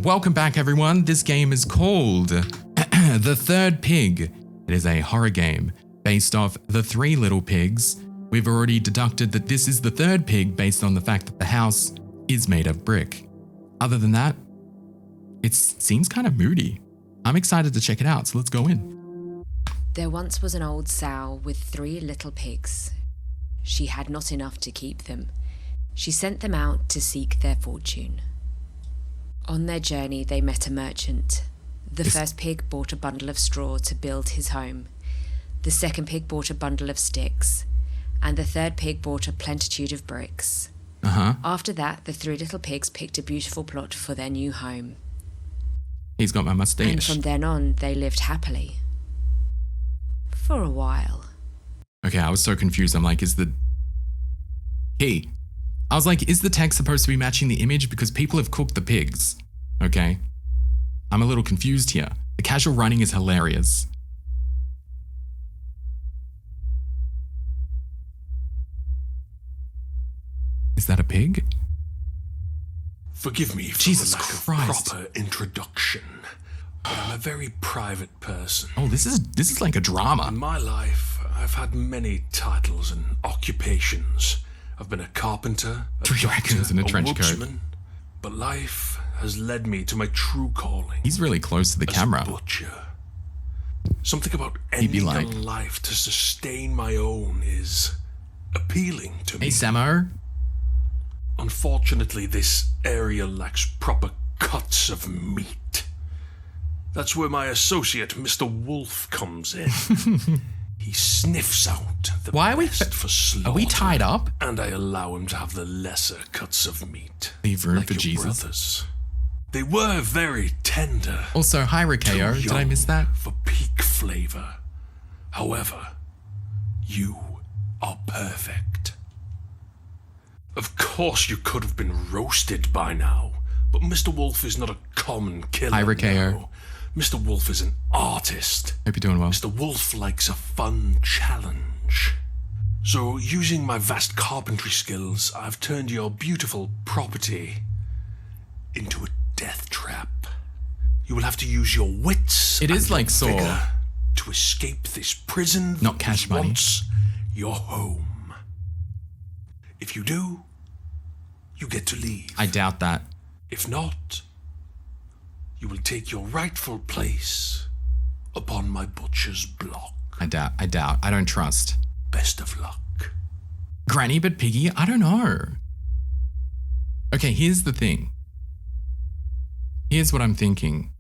welcome back everyone. This game is called The Third Pig. It is a horror game based off The Three Little Pigs. We've already deducted that this is the third pig based on the fact that the house is made of brick. Other than that, it seems kind of moody. I'm excited to check it out, so let's go in. There once was an old sow with 3 little pigs. She had not enough to keep them. She sent them out to seek their fortune. On their journey, they met a merchant. The first pig bought a bundle of straw to build his home. The second pig bought a bundle of sticks. And the third pig bought a plenitude of bricks. After that, the 3 little pigs picked a beautiful plot for their new home. He's got my mustache. And from then on, they lived happily. For a while. Okay, I was so confused. I'm like, is the text supposed to be matching the image? Because people have cooked the pigs. Okay. I'm a little confused here. The casual running is hilarious. Is that a pig? Forgive me for Jesus the lack Christ. of proper introduction, but I'm a very private person. Oh, this is like a drama. In my life, I've had many titles and occupations. I've been a carpenter, a 3 raccoons in a trench coat. woodsman, but life has led me to my true calling. He's really close to the as camera. a butcher. Something about He'd be ending like, a life to sustain my own is appealing to me. hey, Samo. Unfortunately, this area lacks proper cuts of meat. That's where my associate, Mr. Wolf, comes in. He sniffs out the best for slaughter. Are we tied up? And I allow him to have the lesser cuts of meat. Leave room like for your Jesus. Brothers. They were very tender. Also, hi, Rikeo. Did I miss that? For peak flavor. However, you are perfect. Of course you could have been roasted by now, but Mr. Wolf is not a common killer. Hi, Rikeo. No. Mr. Wolf is an artist. Hope you're doing well. Mr. Wolf likes a fun challenge. So, using my vast carpentry skills, I've turned your beautiful property into a death trap. You will have to use your wits It is and like your Saw. vigor to escape this prison Not cash that money. once your home. If you do, you get to leave. I doubt that. If not, you will take your rightful place upon my butcher's block. I doubt. I don't trust. Best of luck. Granny but Piggy? I don't know. Okay, here's the thing. Here's what I'm thinking.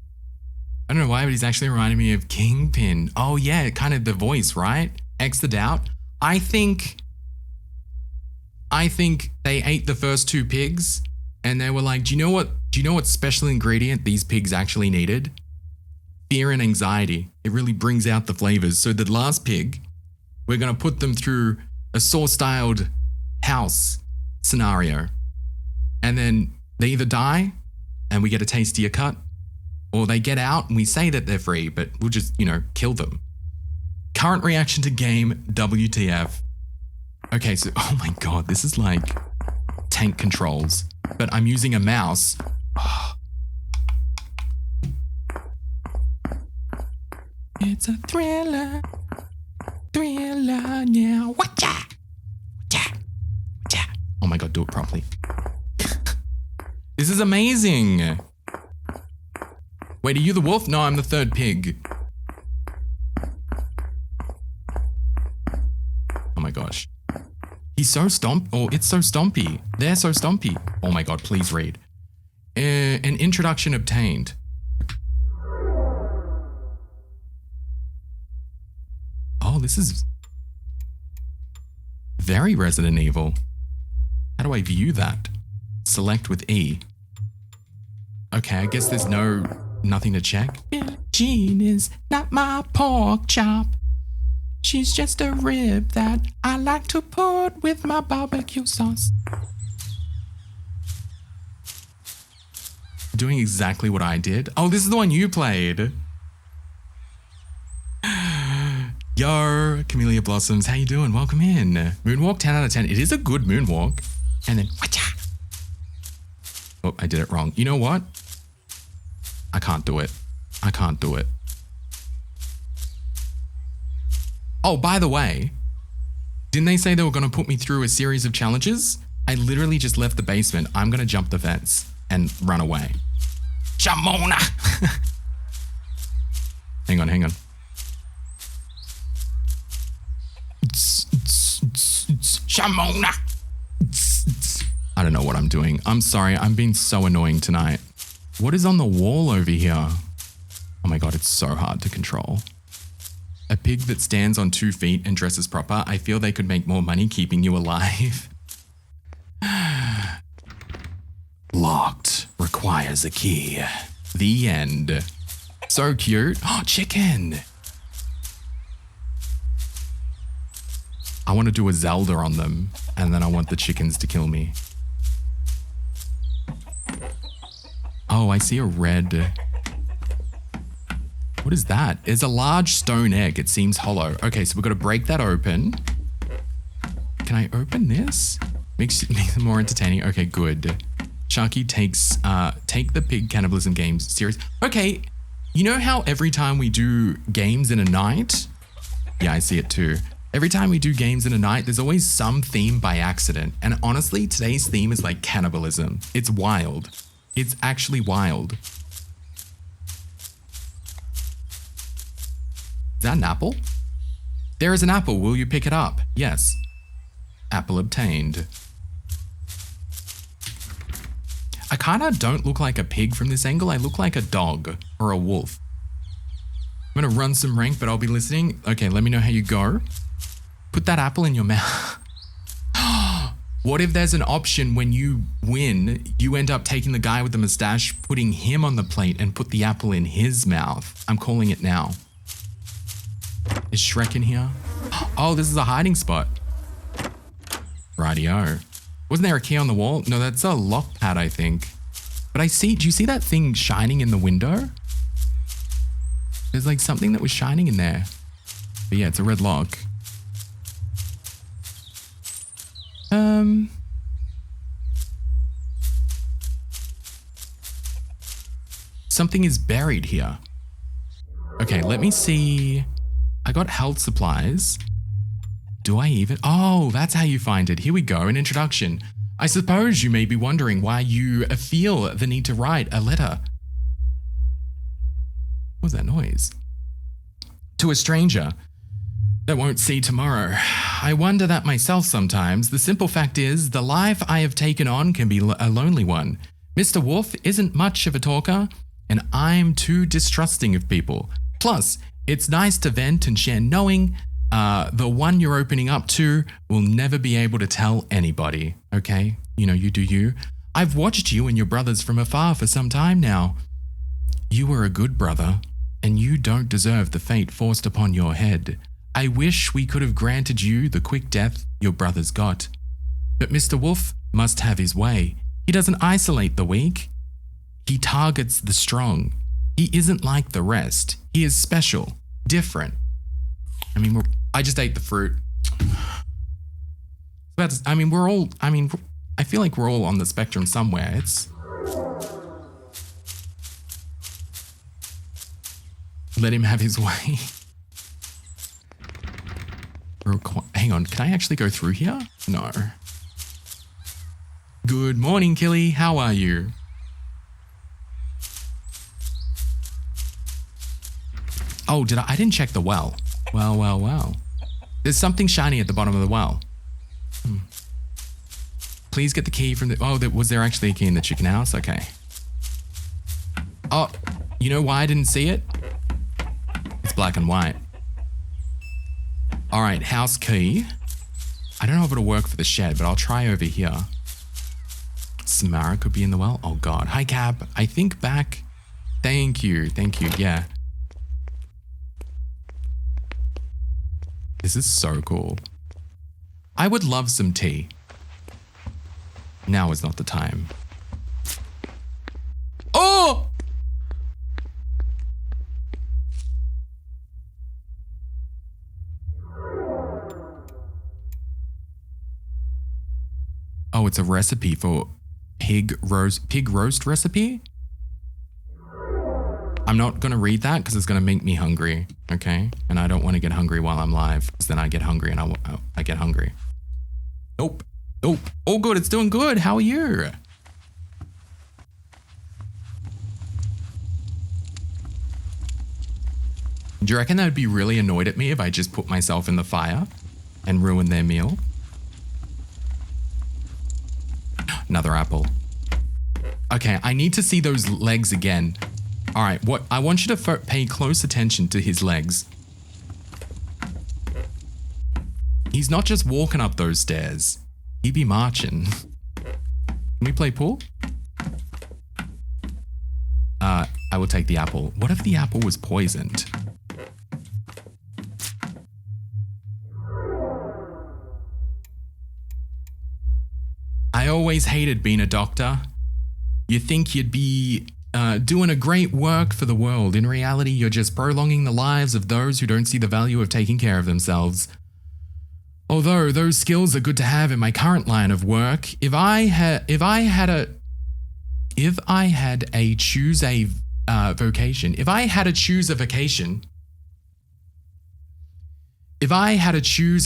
I don't know why, but he's actually reminding me of Kingpin. Oh yeah, kind of the voice, right? X the doubt. I think they ate the first 2 pigs and they were like, do you know what special ingredient these pigs actually needed? Fear and anxiety. It really brings out the flavors. So the last pig, we're going to put them through a Saw-styled house scenario. And then they either die and we get a tastier cut, or they get out and we say that they're free, but we'll just, kill them. Current reaction to game, WTF. Okay, so, oh my God, this is like tank controls, but I'm using a mouse. Oh. It's a thriller now. Watcha! Oh my God, do it properly. This is amazing. Wait, are you the wolf? No, I'm the third pig. Oh my gosh. He's so it's so stompy. They're so stompy. Oh my God, please read. An introduction obtained. Oh, this is very Resident Evil. How do I view that? Select with E. Okay, I guess there's nothing to check. Billie Jean is not my pork chop. She's just a rib that I like to put with my barbecue sauce. Doing exactly what I did. Oh, this is the one you played. Yo, Camellia Blossoms, how you doing? Welcome in. Moonwalk, 10 out of 10. It is a good moonwalk. And then, whatcha? Oh, I did it wrong. You know what? I can't do it. I can't do it. Oh, by the way, didn't they say they were going to put me through a series of challenges? I literally just left the basement. I'm going to jump the fence and run away. Shamona! Hang on, hang on. Shamona! I don't know what I'm doing. I'm sorry. I'm being so annoying tonight. What is on the wall over here? Oh my God, it's so hard to control. A pig that stands on 2 feet and dresses proper. I feel they could make more money keeping you alive. Locked. Requires a key. The end. So cute. Oh, chicken. I want to do a Zelda on them, and then I want the chickens to kill me. Oh, I see a red. What is that? It's a large stone egg. It seems hollow. Okay, so we've got to break that open. Can I open this? Makes it more entertaining. Okay, good. Sharky takes, take the pig cannibalism games serious. Okay, you know how every time we do games in a night? Yeah, I see it too. Every time we do games in a night, there's always some theme by accident. And honestly, today's theme is like cannibalism. It's wild. It's actually wild. Is that an apple? There is an apple. Will you pick it up? Yes. Apple obtained. I kind of don't look like a pig from this angle. I look like a dog or a wolf. I'm going to run some rank, but I'll be listening. Okay, let me know how you go. Put that apple in your mouth. What if there's an option when you win, you end up taking the guy with the mustache, putting him on the plate and put the apple in his mouth? I'm calling it now. Is Shrek in here? Oh, this is a hiding spot. Rightio. Wasn't there a key on the wall? No, that's a lock pad, I think. But I see, do you see that thing shining in the window? There's like something that was shining in there. But yeah, it's a red lock. Something is buried here. Okay, let me see. I got health supplies. Do I even? Oh, that's how you find it. Here we go, an introduction. I suppose you may be wondering why you feel the need to write a letter. What was that noise? To a stranger that won't see tomorrow. I wonder that myself sometimes. The simple fact is, the life I have taken on can be a lonely one. Mr. Wolf isn't much of a talker, and I'm too distrusting of people. Plus, it's nice to vent and share knowing the one you're opening up to will never be able to tell anybody, okay? You know, you do you. I've watched you and your brothers from afar for some time now. You were a good brother, and you don't deserve the fate forced upon your head. I wish we could have granted you the quick death your brothers got. But Mr. Wolf must have his way. He doesn't isolate the weak. He targets the strong. He isn't like the rest. He is special, different. I mean, I just ate the fruit. That's, I mean, I feel like we're all on the spectrum somewhere. It's... Let him have his way. Hang on, can I actually go through here? No. Good morning, Killy. How are you? Oh, I didn't check the well. Well. There's something shiny at the bottom of the well. Please get the key from the... Oh, was there actually a key in the chicken house? Okay. Oh, you know why I didn't see it? It's black and white. All right, house key. I don't know if it'll work for the shed, but I'll try over here. Samara could be in the well. Oh God. Hi, Cab. I think back. Thank you. Yeah. This is so cool. I would love some tea. Now is not the time. Oh! Oh, it's a recipe for pig roast recipe? I'm not going to read that because it's going to make me hungry, okay? And I don't want to get hungry while I'm live because then I get hungry and I get hungry. Nope. Nope. Oh, good. It's doing good. How are you? Do you reckon they'd be really annoyed at me if I just put myself in the fire and ruin their meal? Another apple. Okay, I need to see those legs again. All right, what I want you to pay close attention to his legs. He's not just walking up those stairs. He be marching. Can we play pool? I will take the apple. What if the apple was poisoned? I always hated being a doctor. You think you'd be doing a great work for the world. In reality, you're just prolonging the lives of those who don't see the value of taking care of themselves. Although those skills are good to have in my current line of work, if I had to choose a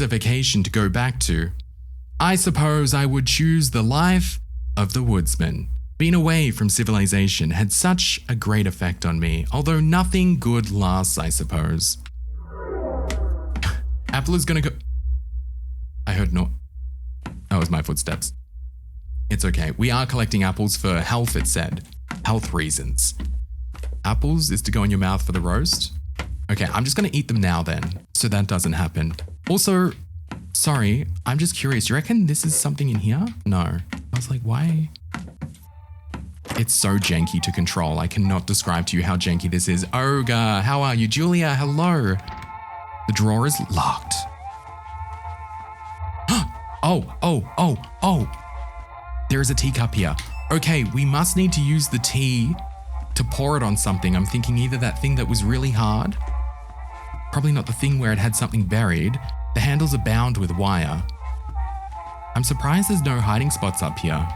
vacation to go back to, I suppose I would choose the life of the woodsman. Being away from civilization had such a great effect on me, although nothing good lasts, I suppose. Apple is gonna go... I heard no... That was my footsteps. It's okay. We are collecting apples for health, it said. Health reasons. Apples is to go in your mouth for the roast? Okay, I'm just gonna eat them now then, so that doesn't happen. Also, sorry, I'm just curious. Do you reckon this is something in here? No. I was like, why? It's so janky to control. I cannot describe to you how janky this is. Ogre, how are you? Julia, hello. The drawer is locked. Oh. There is a teacup here. Okay, we must need to use the tea to pour it on something. I'm thinking either that thing that was really hard, probably not the thing where it had something buried. The handles are bound with wire. I'm surprised there's no hiding spots up here.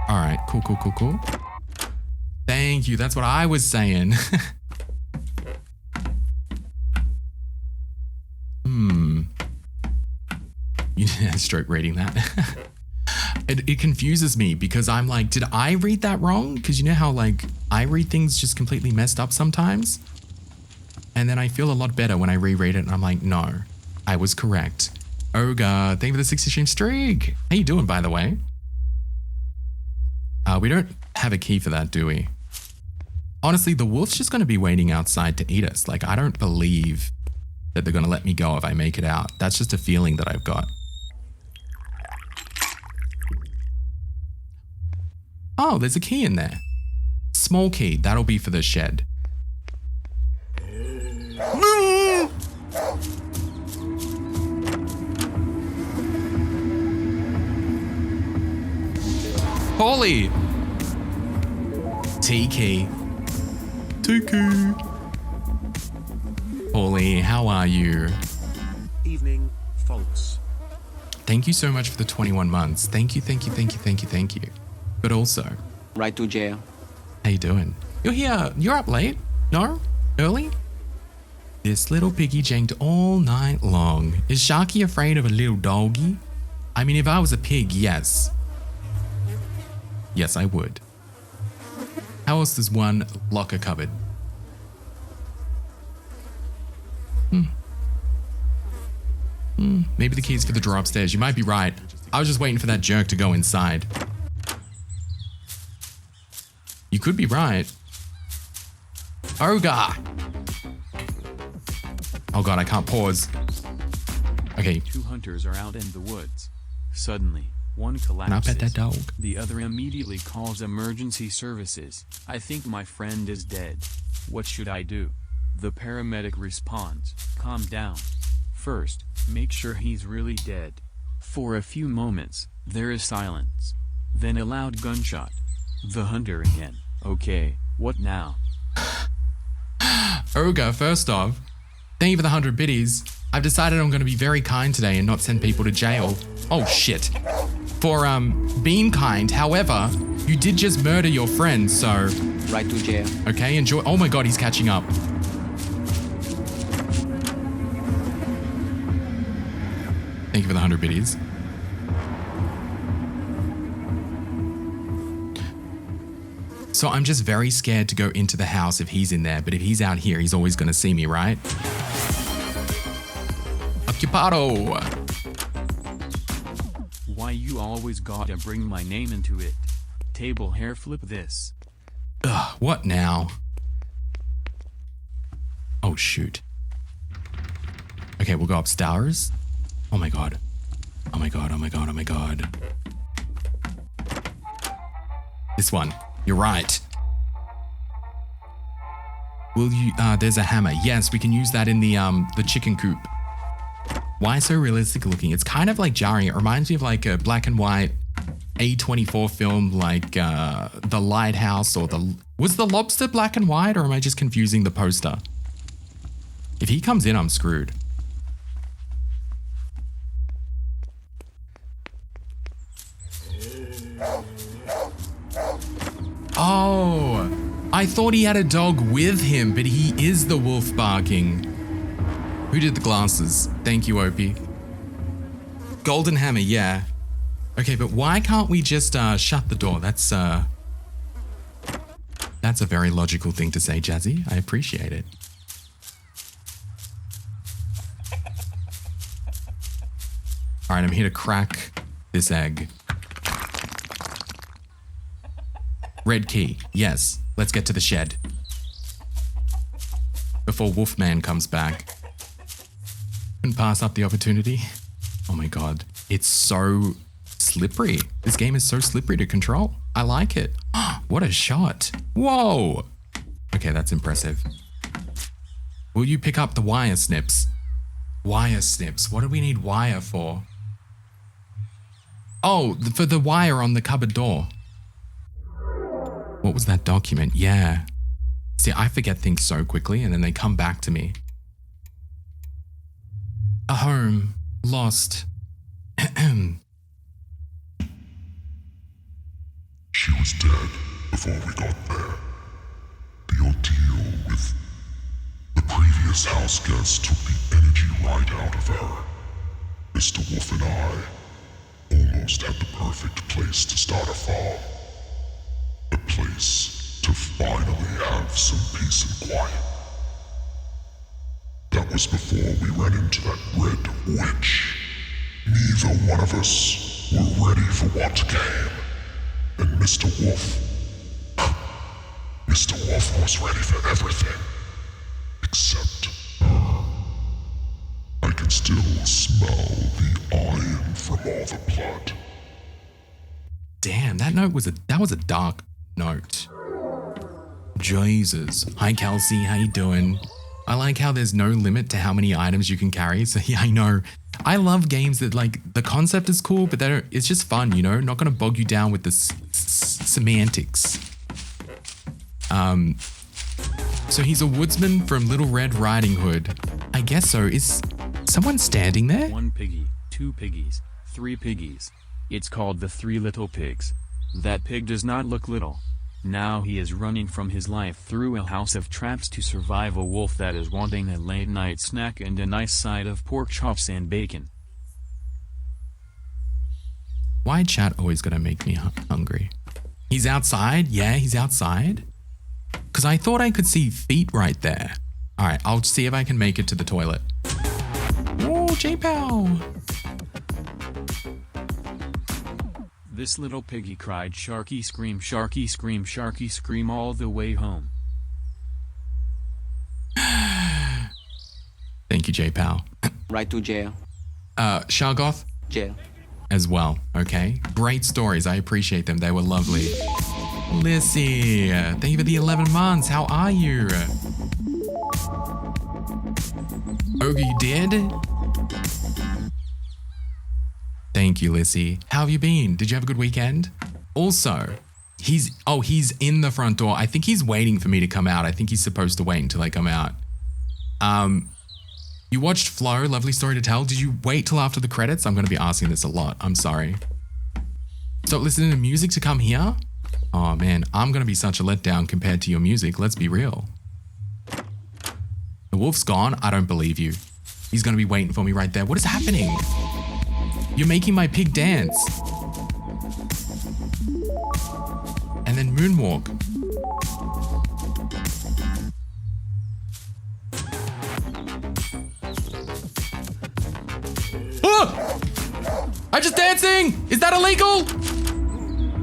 All right, cool. Thank you, that's what I was saying. Stroke reading that. It confuses me because I'm like, did I read that wrong? Because you know how like I read things just completely messed up sometimes? And then I feel a lot better when I reread it and I'm like, no, I was correct. Ogre, thank you for the 60 stream streak. How you doing, by the way? We don't have a key for that, do we? Honestly, the wolf's just going to be waiting outside to eat us. Like, I don't believe that they're going to let me go if I make it out. That's just a feeling that I've got. Oh, there's a key in there. Small key. That'll be for the shed. Holy! Tiki. Holy, how are you? Evening, folks. Thank you so much for the 21 months. Thank you. But also... Right to jail. How you doing? You're here. You're up late? No? Early? This little piggy janked all night long. Is Sharky afraid of a little doggy? I mean, if I was a pig, yes. Yes, I would. How else does one lock a cupboard? Maybe the key's for the drawer upstairs. You might be right. I was just waiting for that jerk to go inside. You could be right. Ogre! Oh god, I can't pause. Okay. Two hunters are out in the woods. Suddenly, one collapses. Not pet that dog. The other immediately calls emergency services. I think my friend is dead. What should I do? The paramedic responds, calm down. First, make sure he's really dead. For a few moments, there is silence. Then a loud gunshot. The hunter again. Okay, what now? Ogre, first off, thank you for the 100 biddies. I've decided I'm going to be very kind today and not send people to jail. Oh shit. For being kind, however, you did just murder your friend, so Right to jail. Okay, enjoy. Oh my god, he's catching up. Thank you for the 100 biddies. So I'm just very scared to go into the house if he's in there, but if he's out here, he's always going to see me, right? Occupado! Why you always gotta bring my name into it? Table hair flip this. Ugh, what now? Oh, shoot. Okay, we'll go upstairs. Oh my god. Oh my god, oh my god, oh my god. This one. You're right. Will you, there's a hammer. Yes, we can use that in the chicken coop. Why so realistic looking? It's kind of like jarring. It reminds me of like a black and white A24 film like The Lighthouse or was The Lobster black and white, or am I just confusing the poster? If he comes in, I'm screwed. Oh, I thought he had a dog with him, but he is the wolf barking. Who did the glasses? Thank you, Opie. Golden hammer, yeah. Okay, but why can't we just shut the door? That's a very logical thing to say, Jazzy. I appreciate it. All right, I'm here to crack this egg. Red key, yes. Let's get to the shed. Before Wolfman comes back. Couldn't pass up the opportunity. Oh my god. It's so slippery. This game is so slippery to control. I like it. What a shot. Whoa. Okay, that's impressive. Will you pick up the wire snips? Wire snips. What do we need wire for? Oh, for the wire on the cupboard door. What was that document? Yeah. See, I forget things so quickly and then they come back to me. A home. Lost. She was dead before we got there. The ordeal with the previous house guest took the energy right out of her. Mr. Wolf and I almost had the perfect place to start a farm. A place to finally have some peace and quiet. That was before we ran into that red witch. Neither one of us were ready for what came. And Mr. Wolf... Mr. Wolf was ready for everything. Except her. I can still smell the iron from all the blood. Damn, that was a dark note. Jesus. Hi Kelsey, how you doing? I like how there's no limit to how many items you can carry. So yeah, I know. I love games that like the concept is cool, but it's just fun, you know? Not gonna bog you down with the semantics. So he's a woodsman from Little Red Riding Hood. I guess so. Is someone standing there? 1 piggy, 2 piggies, 3 piggies. It's called the 3 little pigs. That pig does not look little. Now he is running from his life through a house of traps to survive a wolf that is wanting a late night snack and a nice side of pork chops and bacon. Why chat always gonna make me hungry? He's outside? Yeah, he's outside. Because I thought I could see feet right there. All right, I'll see if I can make it to the toilet. Oh, J-Pow. This little piggy cried sharky scream sharky scream all the way home. Thank you, J-Pow. Right to jail. Shargoth? Jail. As well, okay? Great stories, I appreciate them, they were lovely. Lissy, thank you for the 11 months, how are you? Ogre, you did? Thank you, Lissy. How have you been? Did you have a good weekend? Also, he's in the front door. I think he's waiting for me to come out. I think he's supposed to wait until I come out. You watched Flow, Lovely Story to Tell. Did you wait till after the credits? I'm going to be asking this a lot. I'm sorry. Stop listening to music to come here? Oh man, I'm gonna be such a letdown compared to your music, let's be real. The wolf's gone? I don't believe you. He's gonna be waiting for me right there. What is happening? You're making my pig dance. And then moonwalk. Oh! I'm just dancing! Is that illegal?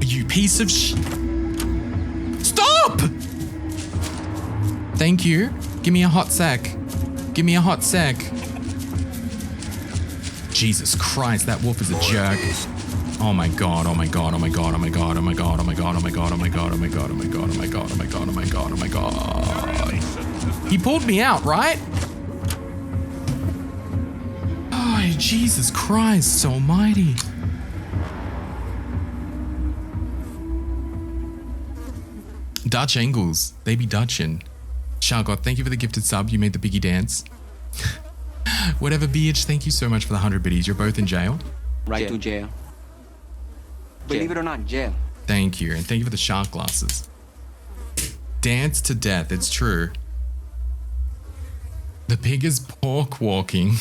You piece of Stop! Thank you. Give me a hot sec. Give me a hot sec. Jesus Christ, that wolf is a jerk. Oh my god, oh my god, oh my god, oh my god, oh my god, oh my god, oh my god, oh my god, oh my god, oh my god, oh my god, oh my god, oh my god, oh my god. He pulled me out, right? Oh, Jesus Christ almighty. Dutch angles, they be Dutchin. Shargot, thank you for the gifted sub. You made the piggy dance. Whatever, bitch, thank you so much for the 100 biddies. You're both in jail. Right to jail. Believe it or not, jail. Thank you, and thank you for the shark glasses. Dance to death, it's true. The pig is pork walking.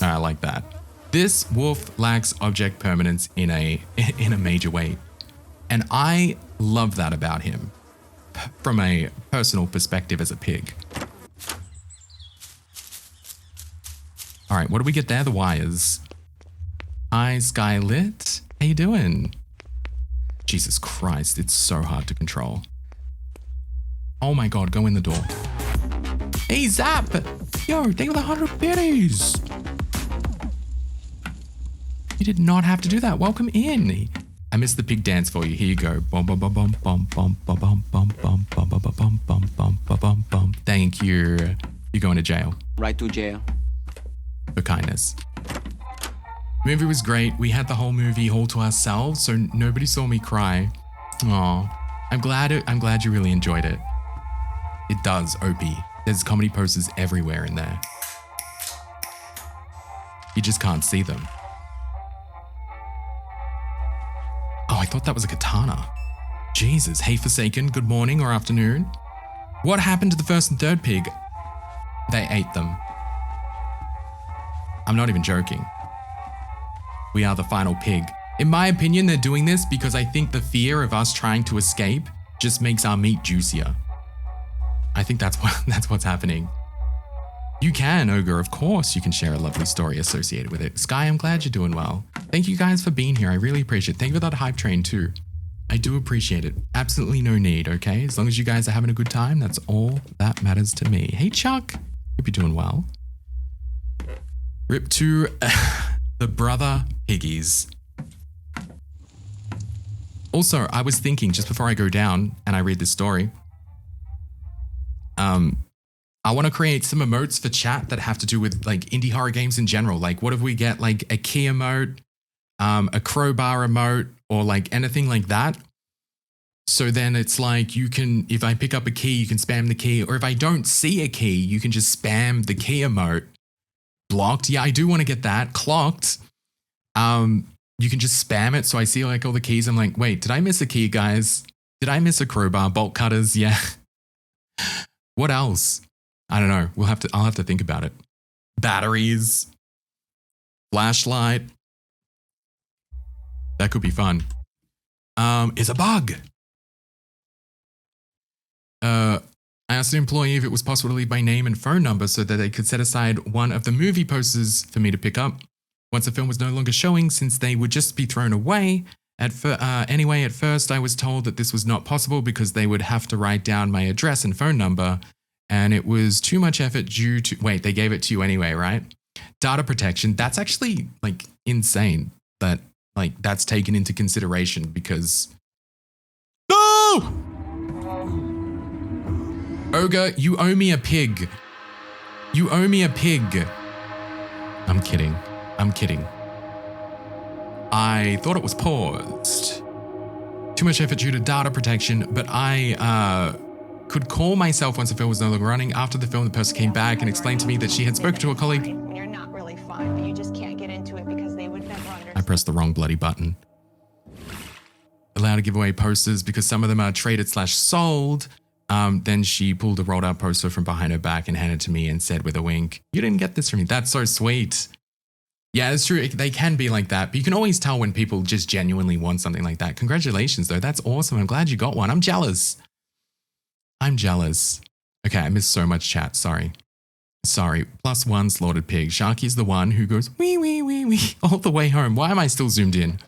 I like that. This wolf lacks object permanence in a major way. And I love that about him. From a personal perspective as a pig. All right, what do we get there? The wires. Hi, Skylit. How you doing? Jesus Christ, it's so hard to control. Oh my god, go in the door. Hey, Zap! Yo, thank you for the 100 biddies. You did not have to do that. Welcome in. I missed the pig dance for you. Here you go. Bum bum bum bum bum bum bum bum bum bum bum bum bum bum bum bum bum bum. Thank you. You're going to jail. Right to jail. For kindness. The movie was great. We had the whole movie all to ourselves, so nobody saw me cry. Aw. I'm glad you really enjoyed it. It does, OP. There's comedy posters everywhere in there. You just can't see them. Oh, I thought that was a katana. Jesus. Hey, Forsaken, good morning or afternoon. What happened to the first and third pig? They ate them. I'm not even joking. We are the final pig. In my opinion, they're doing this because I think the fear of us trying to escape just makes our meat juicier. I think that's what's happening. You can, Ogre, of course you can share a lovely story associated with it. Sky, I'm glad you're doing well. Thank you guys for being here, I really appreciate it. Thank you for that hype train too. I do appreciate it. Absolutely no need, okay? As long as you guys are having a good time, that's all that matters to me. Hey Chuck, hope you're doing well. Rip to the brother piggies. Also, I was thinking just before I go down and I read this story, I want to create some emotes for chat that have to do with like indie horror games in general. Like what if we get like a key emote, a crowbar emote, or like anything like that. So then it's like you can, if I pick up a key, you can spam the key. Or if I don't see a key, you can just spam the key emote. Blocked. Yeah, I do want to get that. Clocked. You can just spam it. So I see like all the keys. I'm like, wait, did I miss a key, guys? Did I miss a crowbar? Bolt cutters? Yeah. What else? I don't know. I'll have to think about it. Batteries. Flashlight. That could be fun. Is a bug. I asked an employee if it was possible to leave my name and phone number so that they could set aside one of the movie posters for me to pick up once the film was no longer showing, since they would just be thrown away. Anyway, at first I was told that this was not possible because they would have to write down my address and phone number, and it was too much effort due to... Wait, they gave it to you anyway, right? Data protection, that's actually like insane that like that's taken into consideration because... No! Ogre, you owe me a pig. You owe me a pig. I'm kidding. I'm kidding. I thought it was paused. Too much effort due to data protection, but I could call myself once the film was no longer running. After the film, the person came back and explained to me that she had spoken to a colleague. You're not really fun, but you just can't get into it because they would never understand. I pressed the wrong bloody button. allowed to give away posters because some of them are traded/sold. Then she pulled a rolled out poster from behind her back and handed it to me and said with a wink, "You didn't get this from me." That's so sweet. Yeah, it's true. They can be like that, but you can always tell when people just genuinely want something like that. Congratulations, though. That's awesome. I'm glad you got one. I'm jealous. I'm jealous. Okay, I missed so much chat. Sorry. +1 slaughtered pig. Sharky's the one who goes wee wee wee wee all the way home. Why am I still zoomed in?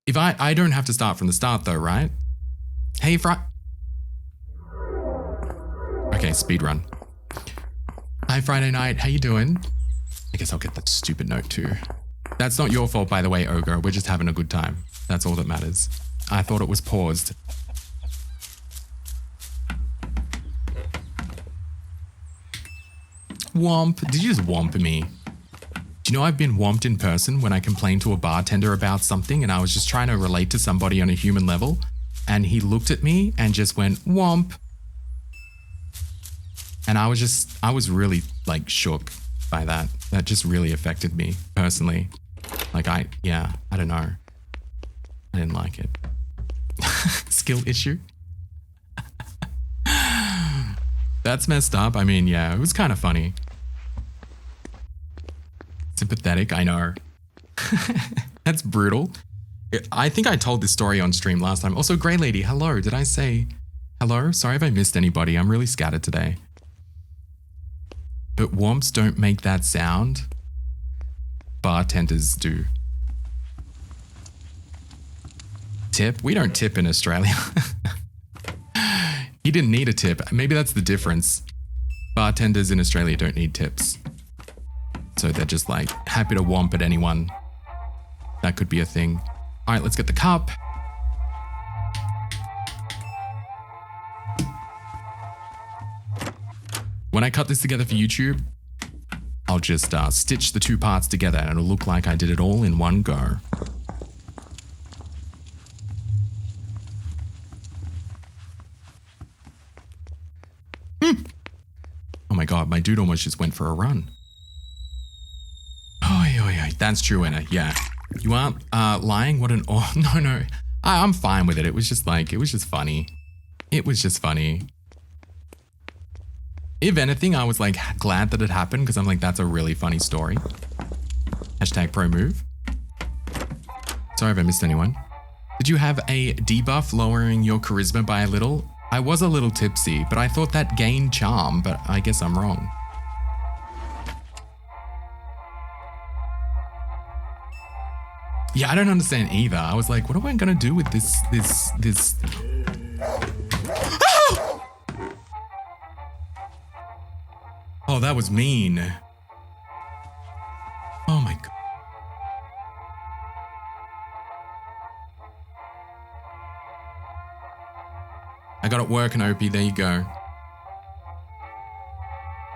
If I don't have to start from the start though, right? Hey, Okay, speed run. Hi, Friday night. How you doing? I guess I'll get that stupid note too. That's not your fault, by the way, Ogre. We're just having a good time. That's all that matters. I thought it was paused. Womp. Did you just womp me? Do you know I've been womped in person when I complained to a bartender about something and I was just trying to relate to somebody on a human level and he looked at me and just went womp. And I was really like shook by that. That just really affected me personally. Like I don't know. I didn't like it. Skill issue. That's messed up. I mean, yeah, it was kind of funny. Sympathetic, I know. That's brutal. I think I told this story on stream last time. Also, Grey Lady, hello. Did I say hello? Sorry if I missed anybody. I'm really scattered today. But womps don't make that sound. Bartenders do. Tip? We don't tip in Australia. He didn't need a tip. Maybe that's the difference. Bartenders in Australia don't need tips. So they're just like happy to womp at anyone. That could be a thing. All right, let's get the cup. When I cut this together for YouTube, I'll just stitch the two parts together and it'll look like I did it all in one go. Oh my god, my dude almost just went for a run. Oh, that's true, Anna. Yeah. You aren't lying? What an... Oh, no. I'm fine with it. It was just like... It was just funny. It was just funny. If anything, I was like glad that it happened because I'm like, that's a really funny story. Hashtag pro move. Sorry if I missed anyone. Did you have a debuff lowering your charisma by a little? I was a little tipsy, but I thought that gained charm, but I guess I'm wrong. Yeah, I don't understand either. I was like, what am I gonna do with this? Oh, that was mean. Oh my god. I got it working, Opie. There you go.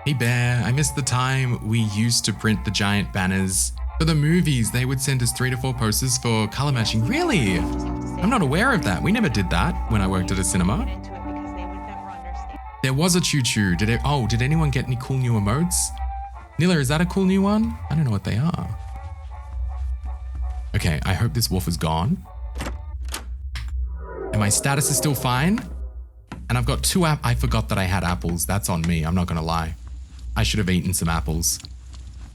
Hey, Bear. I missed the time we used to print the giant banners. For the movies, they would send us 3 to 4 posters for color matching. Really? I'm not aware of that. We never did that when I worked at a cinema. There was a choo-choo. Did anyone get any cool new emotes? Nila, is that a cool new one? I don't know what they are. Okay, I hope this wolf is gone. And my status is still fine. And I've got 2 I forgot that I had apples. That's on me. I'm not gonna lie. I should have eaten some apples.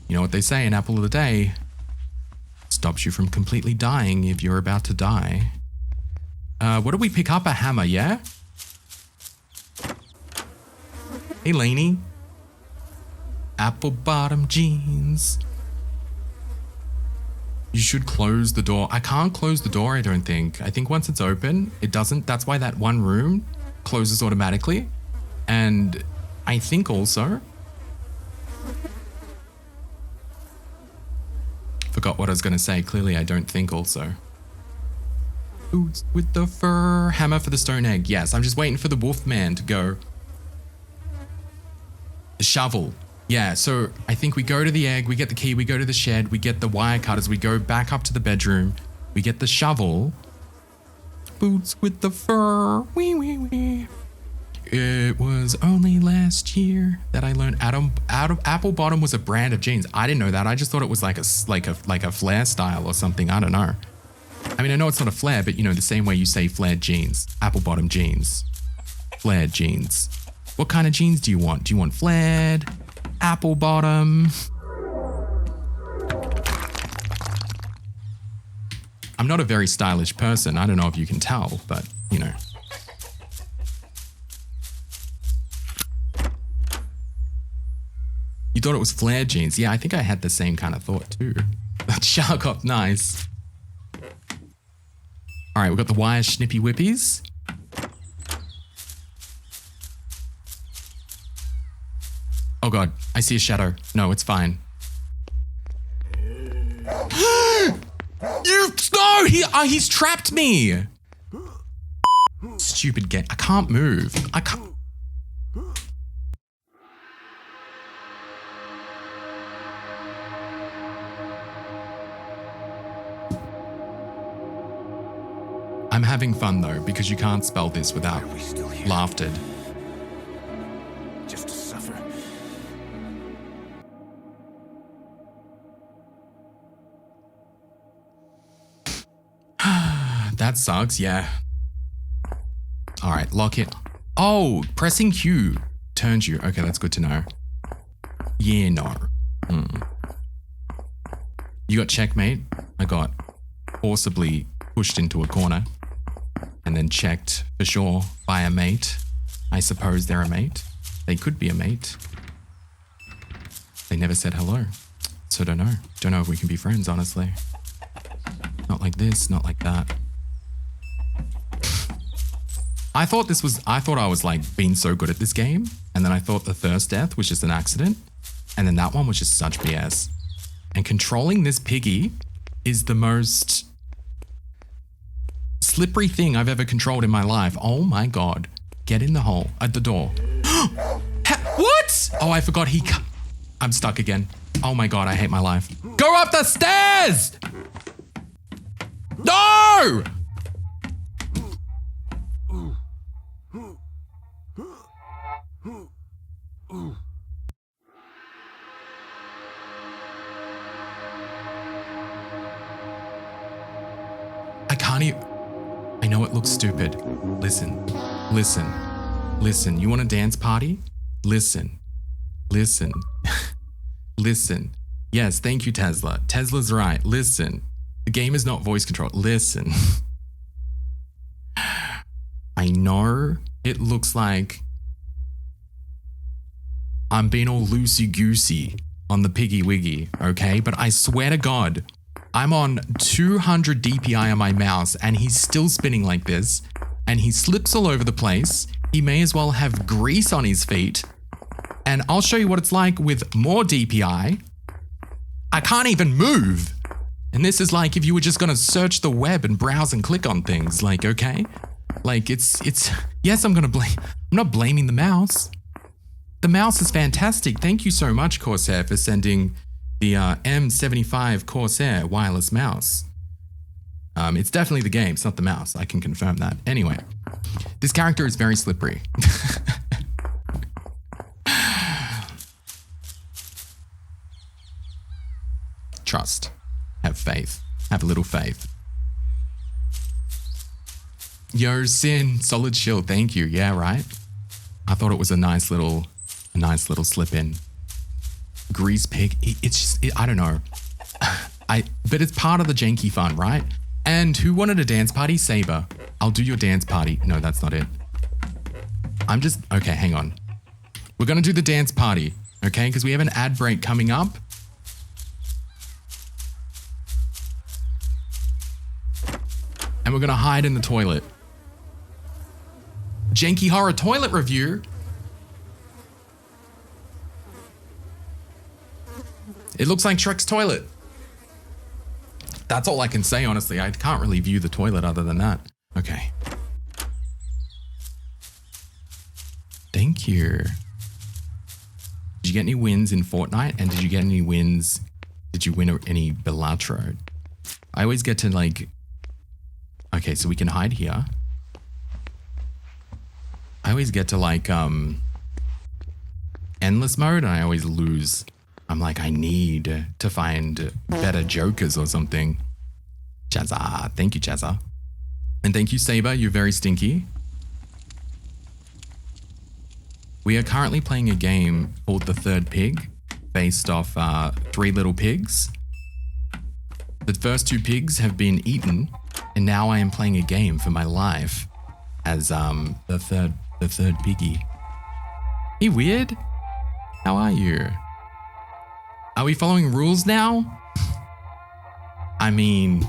You know what they say, an apple of the day stops you from completely dying if you're about to die. What do we pick up? A hammer, yeah? Hey, Lainey. Apple bottom jeans. You should close the door. I can't close the door, I don't think. I think once it's open, it doesn't. That's why that one room closes automatically. And I think also... Forgot what I was going to say. Clearly, I don't think also. Boots with the fur. Hammer for the stone egg. Yes, I'm just waiting for the wolf man to go. The shovel. Yeah, so I think we go to the egg, we get the key, we go to the shed, we get the wire cutters, we go back up to the bedroom, we get the shovel. Boots with the fur. Wee, wee, wee. It was only last year that I learned Apple Bottom was a brand of jeans. I didn't know that. I just thought it was like a flare style or something. I don't know. I mean, I know it's not a flare, but you know, the same way you say flared jeans, apple bottom jeans, flared jeans. What kind of jeans do you want? Do you want flared, apple bottom? I'm not a very stylish person. I don't know if you can tell, but you know. You thought it was flared jeans. Yeah, I think I had the same kind of thought too. That shark up nice. All right, we've got the wire snippy whippies. Oh God, I see a shadow. No, it's fine. No, he's trapped me. Stupid game. I can't move. I can't. I'm having fun though, because you can't spell this without laughter. Just to suffer. That sucks, yeah. All right, lock it. Oh, pressing Q turns you. Okay, that's good to know. Yeah, no. You got checkmate. I got forcibly pushed into a corner and then checked for sure by a mate. I suppose they're a mate. They could be a mate. They never said hello. So don't know. Don't know if we can be friends, honestly. Not like this, not like that. I thought I was like being so good at this game. And then I thought the first death was just an accident. And then that one was just such BS. And controlling this piggy is the most slippery thing I've ever controlled in my life. Oh my God. Get in the hole at the door. What? Oh, I forgot I'm stuck again. Oh my God, I hate my life. Go up the stairs! No! I can't even. I know it looks stupid. Listen, listen, listen. You want a dance party? Listen, listen, listen. Yes, thank you, Tesla. Tesla's right. Listen. The game is not voice control. Listen. I know it looks like I'm being all loosey-goosey on the piggy wiggy, okay? But I swear to God, I'm on 200 DPI on my mouse and he's still spinning like this and he slips all over the place. He may as well have grease on his feet. And I'll show you what it's like with more DPI. I can't even move. And this is like if you were just gonna search the web and browse and click on things, like, okay? Like it's, yes, I'm not blaming the mouse. The mouse is fantastic. Thank you so much, Corsair, for sending the M75 Corsair wireless mouse. It's definitely the game, it's not the mouse. I can confirm that. Anyway, this character is very slippery. Trust. Have faith. Have a little faith. Yo, Sin, solid shield. Thank you. Yeah, right. I thought it was a nice little slip in. Grease pig. It's just, I don't know. But it's part of the janky fun, right? And who wanted a dance party? Saber. I'll do your dance party. No, that's not it. Okay, hang on. We're gonna do the dance party, okay? Because we have an ad break coming up. And we're gonna hide in the toilet. Janky horror toilet review. It looks like Shrek's toilet. That's all I can say, honestly. I can't really view the toilet other than that. Okay. Thank you. Did you get any wins in Fortnite? And did you get any wins? Did you win any Bellatrix? I always get to like... Okay, so we can hide here. I always get to like endless mode and I always lose. I'm like, I need to find better jokers or something. Jazza. Thank you, Jazza. And thank you, Saber. You're very stinky. We are currently playing a game called The Third Pig, based off Three Little Pigs. The first two pigs have been eaten, and now I am playing a game for my life as the third piggy. Hey, weird. How are you? Are we following rules now? I mean,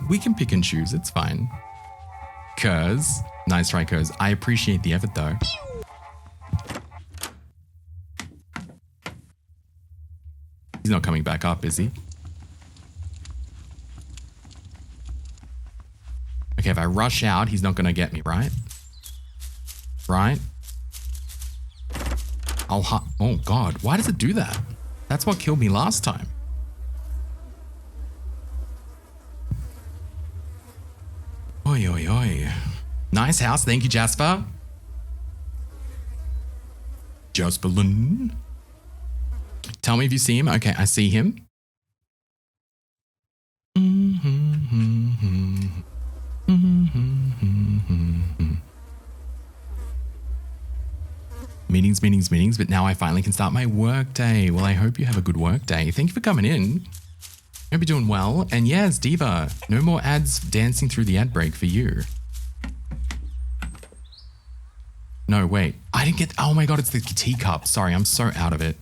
we can pick and choose. It's fine. Cuz, nice try, Cuz. I appreciate the effort though. He's not coming back up, is he? Okay, if I rush out, he's not gonna get me, right? Right? Oh God, why does it do that? That's what killed me last time. Oi, oi, oi. Nice house, thank you, Jasper. Jasperlin. Tell me if you see him. Okay, I see him. Meetings, but now I finally can start my work day. Well, I hope you have a good work day. Thank you for coming in. Hope you're doing well. And yes, Diva, no more ads dancing through the ad break for you. No, wait. I didn't get... Oh my God, it's the teacup. Sorry, I'm so out of it.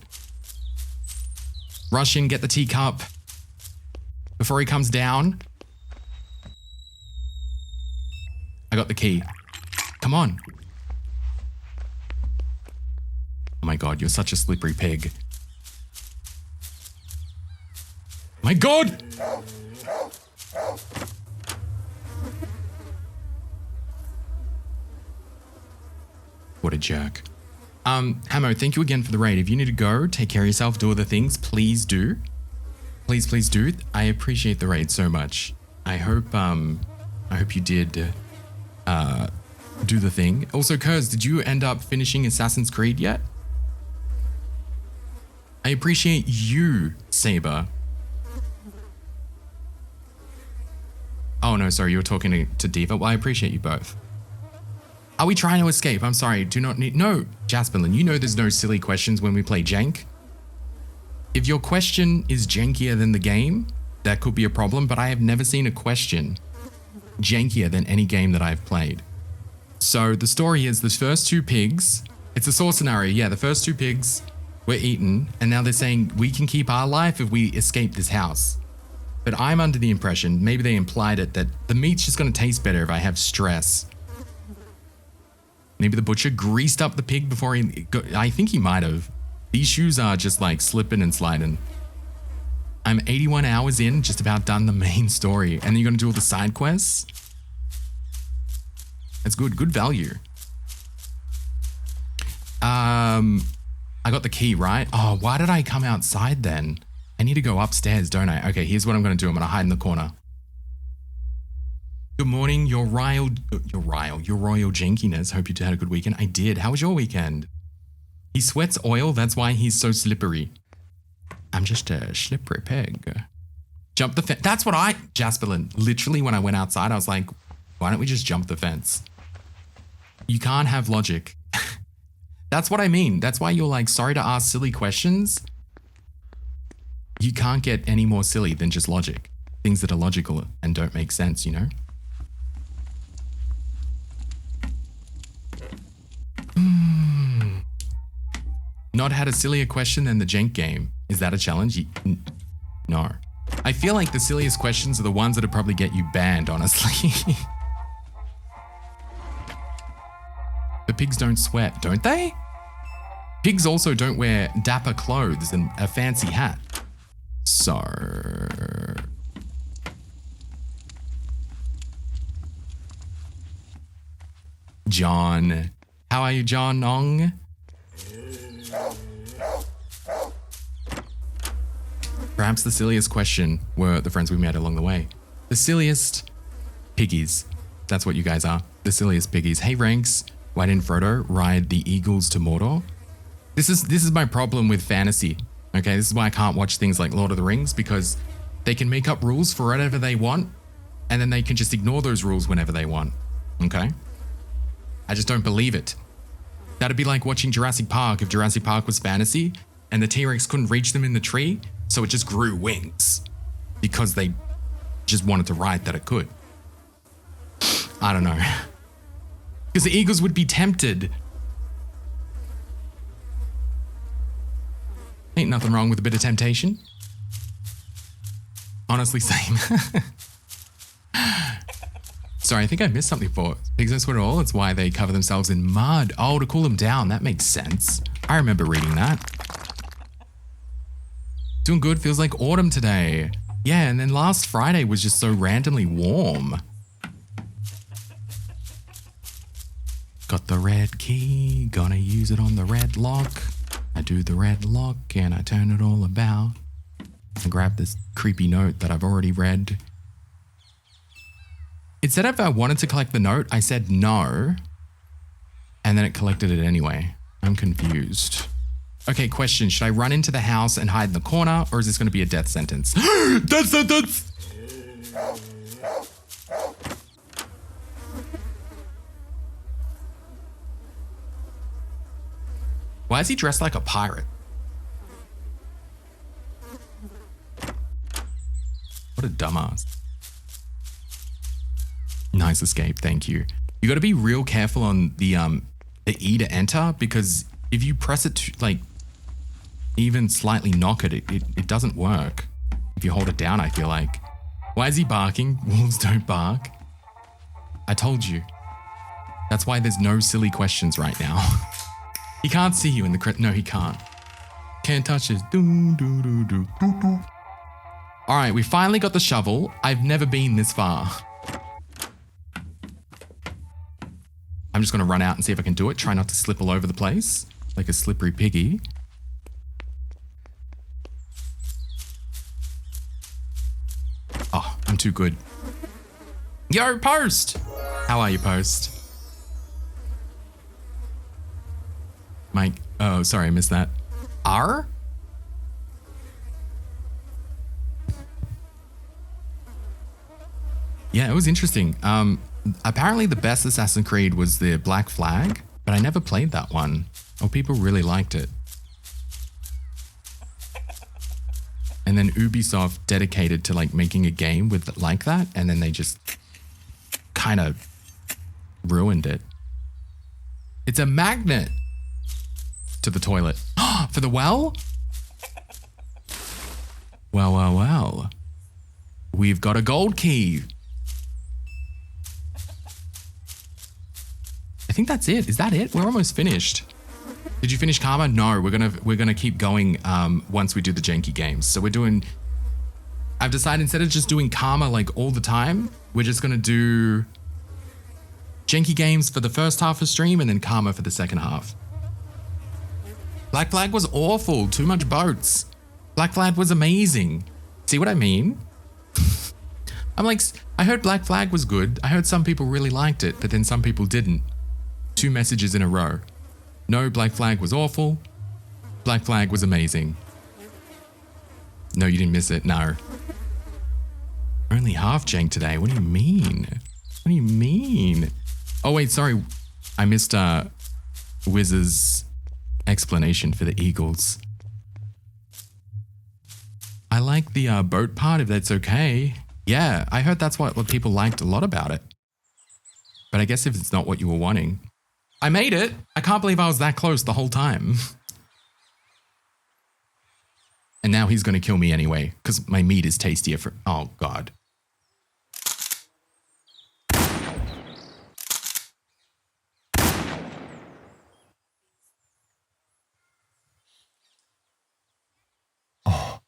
Rush in, get the teacup before he comes down. I got the key. Come on. Oh my God, you're such a slippery pig. My God! What a jerk. Hamo, thank you again for the raid. If you need to go, take care of yourself, do other things, please do. Please, please do. I appreciate the raid so much. I hope you did do the thing. Also, Kurz, did you end up finishing Assassin's Creed yet? I appreciate you, Saber. Oh no, sorry, you were talking to Diva. Well, I appreciate you both. Are we trying to escape? I'm sorry, do not need... No, Jasperlin, you know there's no silly questions when we play jank. If your question is jankier than the game, that could be a problem, but I have never seen a question jankier than any game that I've played. So the story is the first two pigs, it's a Saw scenario, yeah, the first two pigs were eaten, and now they're saying we can keep our life if we escape this house. But I'm under the impression, maybe they implied it, that the meat's just gonna taste better if I have stress. Maybe the butcher greased up the pig before he... I think he might have. These shoes are just like slipping and sliding. I'm 81 hours in, just about done the main story. And then you're gonna do all the side quests? That's good, good value. I got the key, right? Oh, why did I come outside then? I need to go upstairs, don't I? Okay, here's what I'm gonna do. I'm gonna hide in the corner. Good morning, your royal jankiness. Hope you had a good weekend. I did. How was your weekend? He sweats oil, that's why he's so slippery. I'm just a slippery pig. Jump the fence. That's what Jasperlin, literally when I went outside, I was like, why don't we just jump the fence? You can't have logic. That's what I mean. That's why you're like, sorry to ask silly questions. You can't get any more silly than just logic. Things that are logical and don't make sense, you know? Not had a sillier question than the jank game. Is that a challenge? No. I feel like the silliest questions are the ones that'll probably get you banned, honestly. The pigs don't sweat, don't they? Pigs also don't wear dapper clothes and a fancy hat. So... John. How are you, John Ong? Perhaps the silliest question were the friends we met along the way. The silliest piggies. That's what you guys are. The silliest piggies. Hey, Ranks. Why didn't Frodo ride the eagles to Mordor? This is my problem with fantasy. Okay, this is why I can't watch things like Lord of the Rings, because They can make up rules for whatever they want, and then they can just ignore those rules whenever they want. Okay? I just don't believe it. That'd be like watching Jurassic Park if Jurassic Park was fantasy and the T-Rex couldn't reach them in the tree, so it just grew wings because they just wanted to write that it could. I don't know. Because the eagles would be tempted. Ain't nothing wrong with a bit of temptation. Honestly, same. Sorry, I think I missed something before. Pigs don't sweat at all. It's why they cover themselves in mud. Oh, to cool them down. That makes sense. I remember reading that. Doing good. Feels like autumn today. Yeah, and then last Friday was just so randomly warm. Got the red key. Gonna use it on the red lock. I do the red lock and I turn it all about. I grab this creepy note that I've already read. It said if I wanted to collect the note, I said no. And then it collected it anyway. I'm confused. Okay, question. Should I run into the house and hide in the corner, or is this going to be a death sentence? Death sentence! Why is he dressed like a pirate? What a dumbass. Nice escape, thank you. You got to be real careful on the E to enter, because if you press it to, like, even slightly knock it, it doesn't work. If you hold it down, I feel like. Why is he barking? Wolves don't bark. I told you. That's why there's no silly questions right now. He can't see you in the no, he can't. Can't touch his All right, we finally got the shovel. I've never been this far. I'm just gonna run out and see if I can do it. Try not to slip all over the place like a slippery piggy. Oh, I'm too good. Yo, Post! How are you, Post? Mike, oh, sorry, I missed that. R? Yeah, it was interesting. Apparently the best Assassin's Creed was the Black Flag, but I never played that one. Oh, people really liked it. And then Ubisoft dedicated to like making a game with like that, and then they just kind of ruined it. It's a magnet to the toilet. For the well? Well, well, well. We've got a gold key. I think that's it. Is that it? We're almost finished. Did you finish Karma? No, we're gonna keep going once we do the janky games. So we're doing. I've decided instead of just doing Karma like all the time, we're just gonna do janky games for the first half of stream and then Karma for the second half. Black Flag was awful. Too much boats. Black Flag was amazing. See what I mean? I'm like, I heard Black Flag was good. I heard some people really liked it, but then some people didn't. 2 messages in a row. No, Black Flag was awful. Black Flag was amazing. No, you didn't miss it. No. Only half jank today. What do you mean? What do you mean? Oh, wait, sorry. I missed Wiz's explanation for the eagles. I like the boat part, if that's okay. Yeah, I heard that's what people liked a lot about it. But I guess if it's not what you were wanting. I made it. I can't believe I was that close the whole time. And now he's going to kill me anyway, because my meat is tastier for... Oh, God. Oh.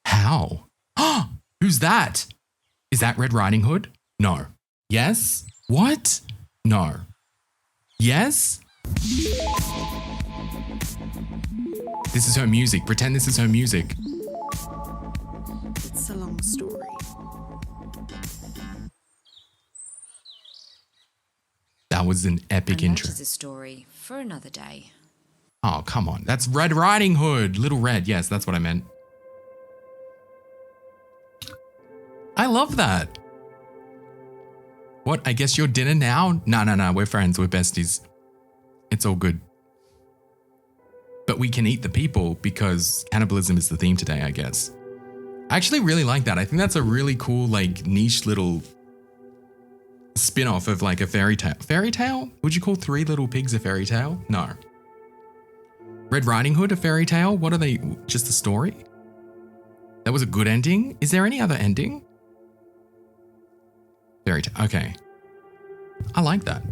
How? Who's that? Is that Red Riding Hood? No. Yes? What? No. Yes? This is her music. Pretend this is her music. It's a long story. That was an epic intro. That is a story for another day. Oh, come on. That's Red Riding Hood. Little Red. Yes, that's what I meant. I love that. What? I guess you're dinner now? No. We're friends. We're besties. It's all good. But we can eat the people because cannibalism is the theme today, I guess. I actually really like that. I think that's a really cool, like, niche little spin-off of like a fairy tale. Fairy tale? Would you call Three Little Pigs a fairy tale? No. Red Riding Hood a fairy tale? What are they? Just a story? That was a good ending? Is there any other ending? Fairy tale. Okay. I like that.